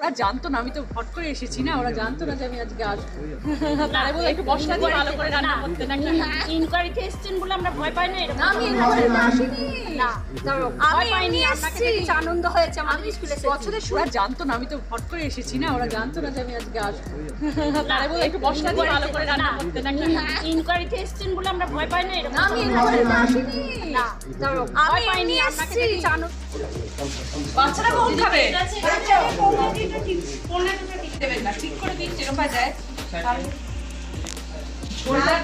ওরা জানতো না, আমি তো হট করে এসেছি না, ওরা জানতো না যে আমি আজকে আসবো। তারা বলে একটু বসটা দিয়ে ভালো করে রান্না করতে নাকি ইনকোয়ারিতে এসেছেন বলে আমরা ভয় পাই না। এরকম আমি ইনকোয়ারিতে আসিনি না, ভয় পাইনি। আপনাকে দেখে আনন্দ হয়েছে। আমাদের স্কুলে বছরের শুরু ওরা জানতো না, আমি তো হট করে এসেছি না, ওরা জানতো না যে আমি আজকে আসবো। তারা বলে একটু বসটা দিয়ে ভালো করে রান্না করতে নাকি ইনকোয়ারিতে এসেছেন বলে আমরা ভয় পাই না। এরকম আমি ইনকোয়ারিতে আসিনি না, ভয় পাইনি। আপনাকে দেখে আনন্দ। বাচ্চারা কখন খাবে? দেবেন না, ঠিক করে দিন যেরকম যায়। ঝোলটা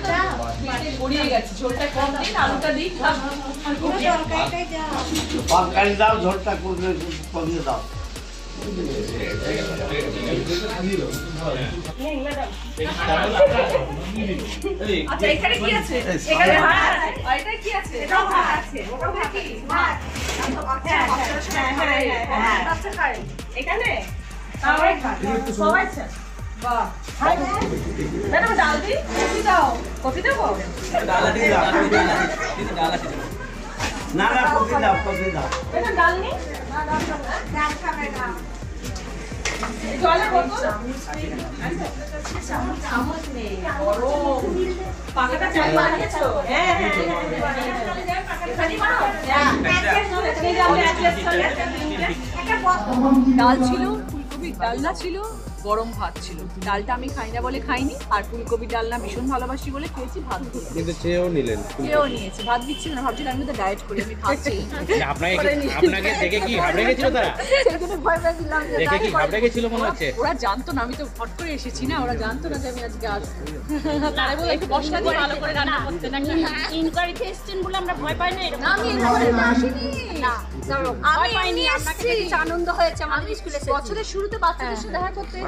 গড়িয়ে গেছে, ঝোলটা কম দিন, আলুটা দিন, তরকারি দাও, ঝোলটা কমিয়ে দাও। আচ্ছা এখানে কি আছে? এখানে ভাত আছে, আর এটা কি আছে? এটাও ভাত আছে। ওটা কি? ভাত। হ্যাঁ, আচ্ছা খাই। এখানে সবাই খায়। সবাই খায়। বাহ। ম্যাডাম ডাল দিই? কফি দাও। কফি দেবো? না না, কফি দাও, কফি দাও। ম্যাডাম ডাল নেই? না ডাল খাবে না। জলের বোতল? চামচ নেই। পাকাটা চাল বানিয়েছো? হ্যাঁ। ডাল ছিল, ফুলকপির ডালনা ছিল, গরম ভাত ছিল। ডালটা আমি খাই না বলে খাইনি, আর ফুলকপির ডালনা ভীষণ ভালোবাসি বলে খেয়েছি। ভাত কিন্তু চেয়েও নিলেন, খেয়েও নিয়েছি, ভাত দিচ্ছিল না, ভাবছিলাম আমি তো ডায়েট করি, আমি খাচ্ছি। আপনাকে দেখে কি ঘাবড়ে গেছিল তারা? সেজন্য ভয় পেয়েছিলাম যে দেখে কি ঘাবড়ে গেছিল মনে হচ্ছে? ওরা জানতো না, আমি তো হট করে এসেছি না, ওরা জানতো না যে আমি আজকে আসবো। তারা বলে একটু বসটা দিয়ে ভালো করে রান্না করতে নাকি ইনকোয়ারিতে এসেছেন বলে আমরা ভয় পাই না। এরকম আমি ইনকোয়ারিতে আসিনি। না, ভয় পাইনি। আপনাকে দেখে আনন্দ হয়েছে। আমাদের স্কুলে বছরের শুরুতে বাচ্চাদের সাথে দেখা করতে এসেছি।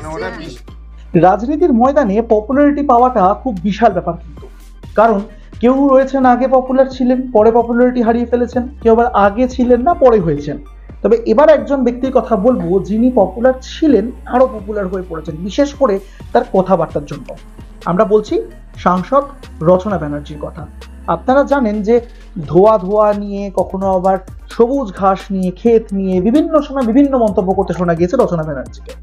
রাজনীতির ময়দানে পপুলারিটি পাওয়াটা খুব বিশাল ব্যাপার কিন্তু, কারণ কেউ রয়েছেন আগে পপুলার ছিলেন, পরে পপুলারিটি হারিয়ে ফেলেছেন, কেউ আবার আগে ছিলেন না, পরে হয়েছেন। তবে এবার একজন ব্যক্তির কথা বলবো যিনি পপুলার ছিলেন, আরো পপুলার হয়ে পড়েছেন, বিশেষ করে তার কথাবার্তার জন্য। আমরা বলছি সাংসদ রচনা ব্যানার্জির কথা। আপনারা জানেন যে ধোয়া ধোয়া নিয়ে, কখনো আবার সবুজ ঘাস নিয়ে, ক্ষেত নিয়ে বিভিন্ন সময় বিভিন্ন মন্তব্য করতে শোনা গিয়েছে রচনা ব্যানার্জিকে।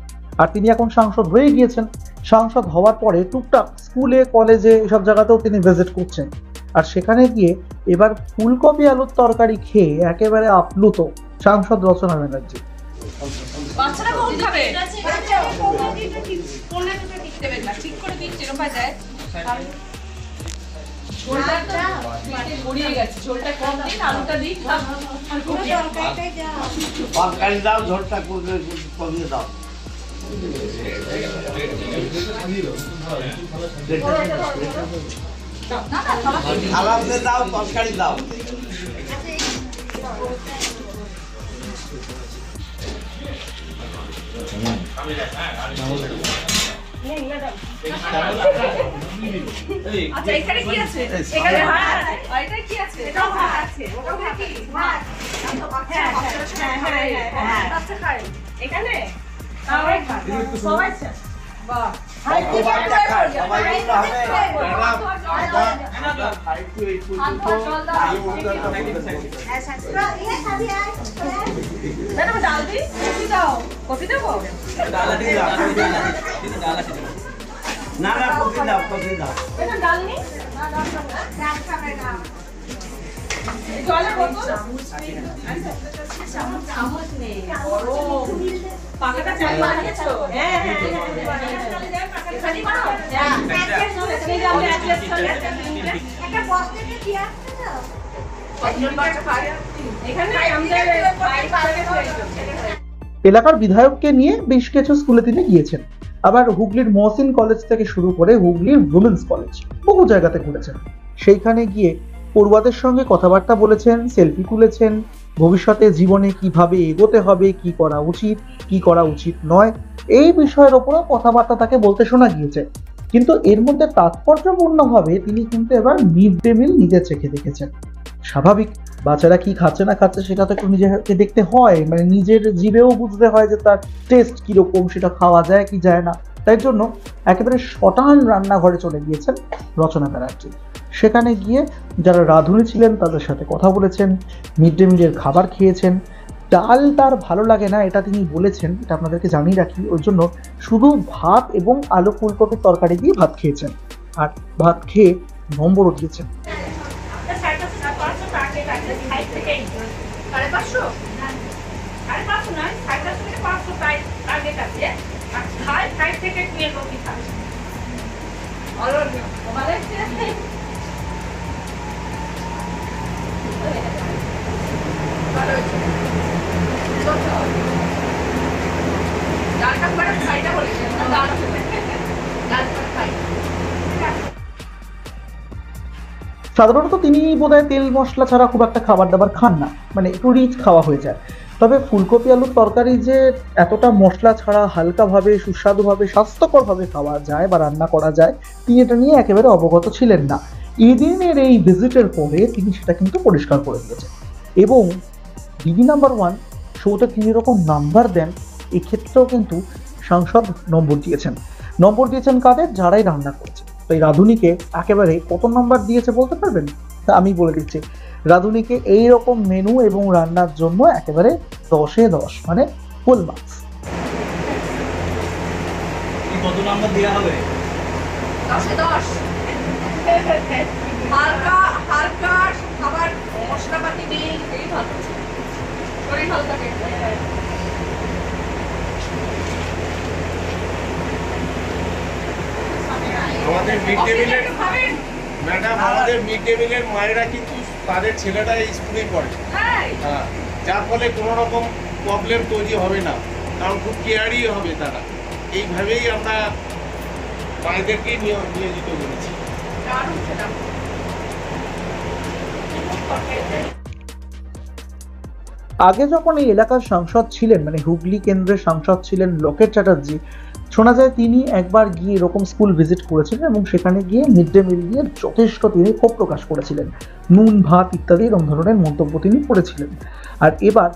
আর তিনি এখন সাংসদ হয়ে গিয়েছেন। সাংসদ হওয়ার পরে টুকটাক স্কুলে, কলেজে, এসব জায়গাতেও তিনি ভিজিট করছেন। আর সেখানে গিয়ে এবার ফুলকপি আলুর তরকারি খেয়ে একেবারে আপ্লুত সাংসদ রচনা ব্যানার্জি। বাচ্চারা কখন খাবে? দেবেন না, ঠিক করে দিন যেরকম যায়। ঝোলটা গড়িয়ে গেছে, ঝোলটা কম দিন, আলুটা দিন, তরকারি দাও, ঝোলটা কমিয়ে দাও। আলাদা দাও, তরকারি দাও। আচ্ছা এখানে কি আছে? এখানে ভাত আছে, আর এটা কি আছে? এটাও ভাত আছে। ওটা কি? ভাত। হ্যাঁ, আচ্ছা খাই। এখানে সবাই খায়। সবাই খায়। বাহ। ম্যাডাম ডাল দিই? কফি দাও। কফি দেবো? না না, কফি দাও, কফি দাও। ম্যাডাম ডাল নেই? ডাল খাবে না। জলের বোতল? চামচ নেই। পাকাটা চাল বানিয়েছো? হ্যাঁ। এলাকার বিধায়ককে নিয়ে বেশ কিছু স্কুলে তিনি গিয়েছেন। আবার হুগলির মহসিন কলেজ থেকে শুরু করে হুগলির উইমেন্স কলেজ, বহু জায়গাতে ঘুরেছেন। সেইখানে গিয়ে পড়ুয়াদের সঙ্গে কথাবার্তা বলেছেন, সেলফি তুলেছেন, ভবিষ্যতে জীবনে কিভাবে এগোতে হবে, কি করা উচিত, কি করা উচিত নয়, এই বিষয়ের ওপরও কথাবার্তা তাকে বলতে শোনা গিয়েছে। কিন্তু এর মধ্যে তাৎপর্যপূর্ণভাবে তিনি কিন্তু এবার মিড ডে মিল নিজে চেখে দেখেছেন। স্বাভাবিক, বাচ্চারা কি খাচ্ছে না খাচ্ছে সেটা তো একটু নিজেকে দেখতে হয়, মানে নিজের জিভেও বুঝতে হয় যে তার টেস্ট কিরকম, সেটা খাওয়া যায় কি যায় না। তাই জন্য একেবারে শটান রান্নাঘরে চলে গিয়েছেন রচনা ব্যানার্জি। সেখানে গিয়ে যারা রাঁধুনি ছিলেন তাদের সাথে কথা বলেছেন, মিড ডে মিলের খাবার খেয়েছেন, ডাল তার ভালো লাগে না এটা তিনি বলেছেন, এটা আপনাদেরকে জানিয়ে রাখি। ওই জন্য শুধু ভাত এবং আলু ফুলকপির তরকারি দিয়ে ভাত খেয়েছেন, আর ভাত খেয়ে নম্বরও দিয়েছেন। সাধারণত তিনি বোধহয় তেল মশলা ছাড়া খুব একটা খাবার দাবার খান না, মানে একটু রিচ খাওয়া হয়ে যায়। তবে ফুলকপি আলুর তরকারি যে এতটা মশলা ছাড়া হালকাভাবে সুস্বাদুভাবে স্বাস্থ্যকরভাবে খাওয়া যায় বা রান্না করা যায়, তিনি এটা নিয়ে একেবারে অবগত ছিলেন না। এদিনের এই ভিজিটের পরে তিনি সেটা কিন্তু পরিষ্কার করে দিয়েছেন। এবং দিদি নাম্বার 1 শোতে তিনি এরকম নাম্বার দেন, এক্ষেত্রেও কিন্তু সাংসদ নম্বর দিয়েছেন কাদের? যারাই রান্না করেছে। তো এই রাঁধুনিকে একেবারে কত নম্বর দিয়েছে বলতে পারবেন? তা আমি বলে দিচ্ছি, রাঁধুনিকে এইরকম মেনু এবং রান্নার জন্য একেবারে 10-এ 10, মানে ফুল মার্কস। কত নাম্বার দেওয়া হবে? 10-এ 10। হালকা খাবার, মশলাপাতি নেই, এই ভালো, শরীর ভালো থাকে। আমাদের মিড ডে মিলের ম্যাডাম, আমাদের মিড ডে মিলের মায়েরা কিন্তু তাদের ছেলেটা স্কুলেই পড়ে, হ্যাঁ, যার ফলে কোনো রকম প্রবলেম তৈরি হবে না, কারণ খুব কেয়ারই হবে তারা। এইভাবেই আমরা মায়েদেরকেই নিয়োজিত করেছি। আগে যখন এই এলাকার সাংসদ ছিলেন, মানে হুগলি কেন্দ্রের সাংসদ ছিলেন লোকেট চ্যাটার্জি, শোনা যায় তিনি একবার গিয়ে এরকম স্কুল ভিজিট করেছিলেন এবং সেখানে গিয়ে মিড ডে মিল নিয়ে যথেষ্ট তিনি ক্ষোভ প্রকাশ করেছিলেন। নুন ভাত ইত্যাদি এরকম ধরনের মন্তব্য তিনি করেছিলেন। আর এবার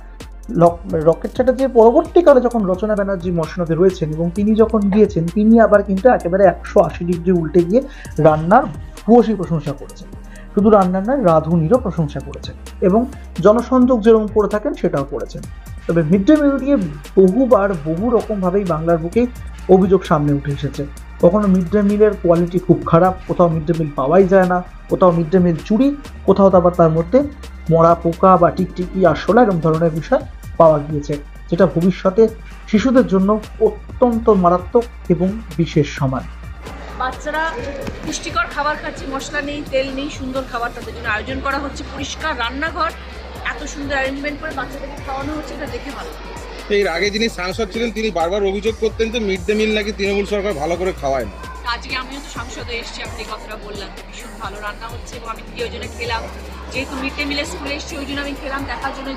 রকেট চ্যাটার্জির পরবর্তীকালে যখন রচনা ব্যানার্জি মসনদে রয়েছেন এবং তিনি যখন গিয়েছেন, তিনি আবার কিন্তু একেবারে 180 ডিগ্রি উল্টে গিয়ে রান্নার ভূয়সী প্রশংসা করেছেন। শুধু রান্নার নয়, রাঁধুনিরও প্রশংসা করেছেন এবং জনসংযোগ যেরকম করে থাকেন সেটাও করেছেন। তবে মিড ডে মিল দিয়ে বহুবার বহু রকমভাবেই বাংলার বুকে অভিযোগ সামনে উঠে এসেছে। কখনো মিড ডে মিলের কোয়ালিটি খুব খারাপ, কোথাও মিড ডে মিল পাওয়াই যায় না, কোথাও মিড ডে মিল চুরি, কোথাও আবার তার মধ্যে মরা পোকা বা টিকটিকি আরশোলা এরকম ধরনের বিষয় পাওয়া গিয়েছে, যেটা ভবিষ্যতে শিশুদের জন্য অত্যন্ত মারাত্মক এবং বিশেষ সমান। বাচ্চারা পুষ্টিকর খাবার খাচ্ছে, মশলা নেই, তেল নেই, সুন্দর খাবার তাদের জন্য আয়োজন করা হচ্ছে, পরিষ্কার রান্নাঘর, এত সুন্দর অ্যারেঞ্জমেন্ট করে বাচ্চাদেরকে খাওয়ানো হচ্ছে, এটা দেখে ভালো। এর আগে যিনি সাংসদ ছিলেন তিনি বারবার অভিযোগ করতেন যে মিড ডে মিল নাকি তৃণমূল সরকার ভালো করে খাওয়ায় না। আজকে আমিও তো সংসদে এসেছি, আপনি এই কথাটা বললাম, ভীষণ ভালো রান্না হচ্ছে এবং আমি ওই জন্য খেলাম, যেহেতু মিড ডে মিলের স্কুলে এসেছি ওই জন্য আমি খেলাম, দেখার জন্য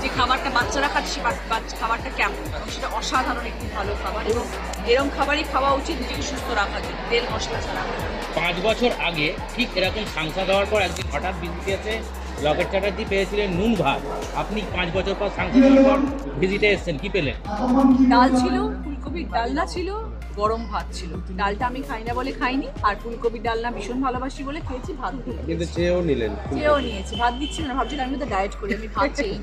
যে খাবারটা বাচ্চারা খাচ্ছে খাবারটা কেমন, এবং সেটা অসাধারণ একটি ভালো খাবার এবং এরকম খাবারই খাওয়া উচিত নিজেকে সুস্থ রাখার জন্য, তেল মশলা ছাড়া। 5 বছর আগে ঠিক এরকম সাংসদ হওয়ার পর একদিন হঠাৎ ভিজিটে এসে লকেট চ্যাটার্জি পেয়েছিলেন নুন ভাত। আপনি 5 বছর পর সাংসদ হওয়ার পর ভিজিটে এসেছেন, কি পেলেন? ডাল ছিল, ফুলকপির ডালনা ছিল, গরম ভাত ছিল। ডালটা আমি খাই না বলে খাইনি, আর ফুলকপির ডালনা ভীষণ ভালোবাসি বলে খেয়েছি, ভাত দিলাম। কিন্তু চেয়েও নিলেন? চেয়েও নিয়েছি, ভাত দিচ্ছিল না, ভাবছিলাম আমি তো ডায়েট করি, আমি ভাত চেয়ে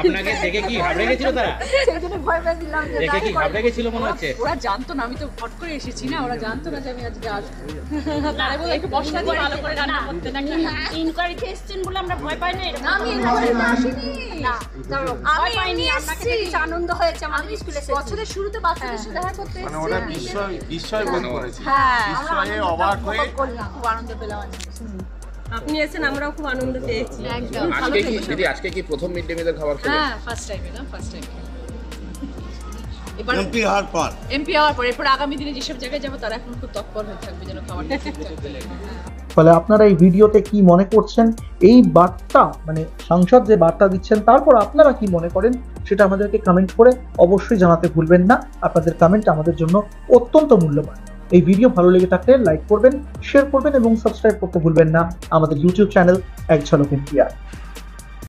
আপনাকে দেখে কি ঘাবড়ে গেছিল তারা? সেই জন্য ভয় পেয়ে দিলাম যে দেখে কি ঘাবড়ে গেছিল মনে হচ্ছে? ওরা জানতো না, আমি তো হট করে এসেছি না, ওরা জানতো না যে আমি আজকে আসবো। তারা বলে একটু মশলা দিয়ে ভালো করে রান্না করতে, নাকি ইনকোয়ারিতে এসেছেন বলে আমরা ভয় পাই না। আমি ইনকোয়ারিতে আসিনি না, ভয় পাইনি, আপনাকে দেখে আনন্দ হয়েছে। আমি স্কুলে বছরের শুরুতে বাচ্চাদের সাথে দেখা করতে এসেছি, ওরা বিস্ময় বোধ করেছে, হ্যাঁ, বিস্ময়ে অবাক হয়ে খুব আনন্দ পেলাম। আপনি এসেছেন, আমরাও খুব আনন্দ পেয়েছি। একদম আজকে কি প্রথম মিড ডে মিলের খাবার খেলেন? হ্যাঁ, ফার্স্ট টাইম এলাম, ফার্স্ট টাইম। এবার এমপি হওয়ার পর এরপর আগামী দিনে যেসব জায়গায় যাবো তারা এখন খুব তৎপর হয়ে থাকবে যেন খাবারটা ঠিকঠাক দিলে। ফলে আপনারা এই ভিডিওতে কি মনে করছেন, এই বার্তা মানে সাংসদ যে বার্তা দিচ্ছেন, তারপর আপনারা কি মনে করেন সেটা আমাদেরকে কমেন্ট করে অবশ্যই জানাতে ভুলবেন না। আপনাদের কমেন্ট আমাদের জন্য অত্যন্ত মূল্যবান। এই ভিডিও ভালো লেগে থাকলে লাইক করবেন, শেয়ার করবেন এবং সাবস্ক্রাইব করতে ভুলবেন না আমাদের ইউটিউব চ্যানেল এক ঝলক এনটিআর।